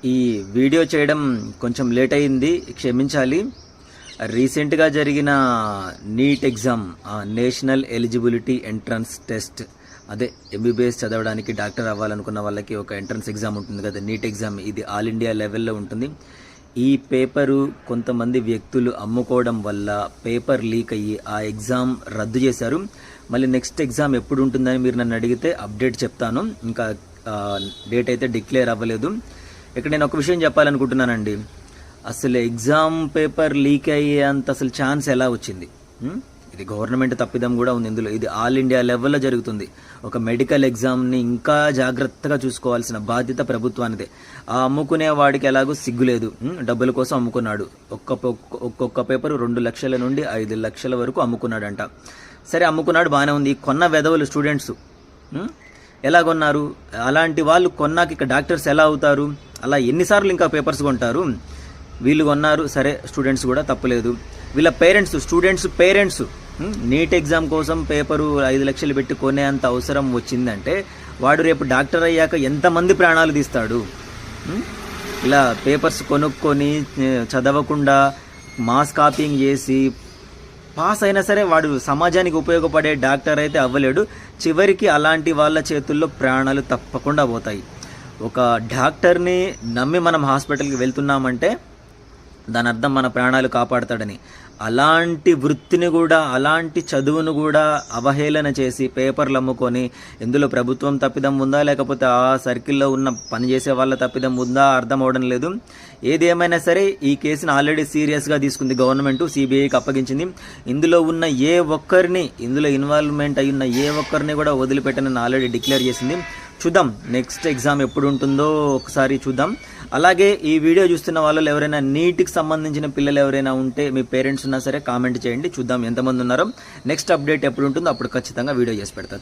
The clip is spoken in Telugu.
ఈ వీడియో చేయడం కొంచెం లేట్ అయింది, క్షమించాలి. రీసెంట్గా జరిగిన NEET exam, national eligibility entrance test, అదే ఎంబీబీఎస్ చదవడానికి డాక్టర్ అవ్వాలనుకున్న వాళ్ళకి ఒక ఎంట్రన్స్ ఎగ్జామ్ ఉంటుంది కదా, నీట్ ఎగ్జామ్. ఇది ఆల్ ఇండియా లెవెల్లో ఉంటుంది. ఈ పేపరు కొంతమంది వ్యక్తులు అమ్ముకోవడం వల్ల పేపర్ లీక్ అయ్యి ఆ ఎగ్జామ్ రద్దు చేశారు. మళ్ళీ నెక్స్ట్ ఎగ్జామ్ ఎప్పుడు ఉంటుందని మీరు నన్ను అడిగితే అప్డేట్ చెప్తాను. ఇంకా డేట్ అయితే డిక్లేర్ అవ్వలేదు. ఇక్కడ నేను ఒక విషయం చెప్పాలనుకుంటున్నానండి. అసలు ఎగ్జామ్ పేపర్ లీక్ అయ్యేంత అసలు ఛాన్స్ ఎలా వచ్చింది? ఇది గవర్నమెంట్ తప్పిదం కూడా ఉంది ఇందులో. ఇది ఆల్ ఇండియా లెవెల్లో జరుగుతుంది. ఒక మెడికల్ ఎగ్జామ్ని ఇంకా జాగ్రత్తగా చూసుకోవాల్సిన బాధ్యత ప్రభుత్వానిదే. ఆ అమ్ముకునే వాడికి ఎలాగో సిగ్గులేదు, డబ్బుల కోసం అమ్ముకున్నాడు. ఒక్కొక్క పేపరు 2 లక్షల నుండి 5 లక్షల వరకు అమ్ముకున్నాడంట. సరే, అమ్ముకున్నాడు, బాగానే ఉంది. కొన్న వెధవలు స్టూడెంట్స్ ఎలా కొన్నారు? అలాంటి వాళ్ళు కొన్నాక ఇక డాక్టర్స్ ఎలా అవుతారు? అలా ఎన్నిసార్లు ఇంకా పేపర్స్ కొంటారు? వీళ్ళు కొన్నారు, సరే, స్టూడెంట్స్ కూడా తప్పులేదు. వీళ్ళ parents, students parents NEET exam కోసం పేపరు 5 లక్షలు పెట్టి కొనేంత అవసరం వచ్చిందంటే వాడు రేపు డాక్టర్ అయ్యాక ఎంతమంది ప్రాణాలు తీస్తాడు? ఇలా పేపర్స్ కొనుక్కొని చదవకుండా మాస్ కాపీయింగ్ చేసి పాస్ అయినా సరే వాడు సమాజానికి ఉపయోగపడే డాక్టర్ అయితే అవ్వలేడు. చివరికి అలాంటి వాళ్ళ చేతుల్లో ప్రాణాలు తప్పకుండా పోతాయి. ఒక డాక్టర్ని నమ్మి మనం హాస్పిటల్కి వెళ్తున్నామంటే దాని అర్థం మన ప్రాణాలు కాపాడతాడని. అలాంటి వృత్తిని కూడా, అలాంటి చదువును కూడా అవహేళన చేసి పేపర్లు అమ్ముకొని ఇందులో ప్రభుత్వం తప్పిదం ఉందా లేకపోతే ఆ సర్కిల్లో ఉన్న పనిచేసే వాళ్ళ తప్పిదం ఉందా అర్థం అవడం లేదు. ఏది ఏమైనా సరే ఈ కేసును ఆల్రెడీ సీరియస్గా తీసుకుంది గవర్నమెంట్, సిబిఐకి అప్పగించింది. ఇందులో ఉన్న ఏ ఒక్కరిని, ఇందులో ఇన్వాల్వ్మెంట్ అయి ఉన్న ఏ ఒక్కరిని కూడా వదిలిపెట్టనని ఆల్రెడీ డిక్లేర్ చేసింది. చూద్దాం నెక్స్ట్ ఎగ్జామ్ ఎప్పుడు ఉంటుందో ఒకసారి చూద్దాం. అలాగే ఈ వీడియో చూస్తున్న వాళ్ళు ఎవరైనా నీట్కి సంబంధించిన పిల్లలు ఎవరైనా ఉంటే, మీ పేరెంట్స్ ఉన్నా సరే కామెంట్ చేయండి, చూద్దాం ఎంతమంది ఉన్నారో. నెక్స్ట్ అప్డేట్ ఎప్పుడు ఉంటుందో అప్పుడు ఖచ్చితంగా వీడియో చేసి పెడతా.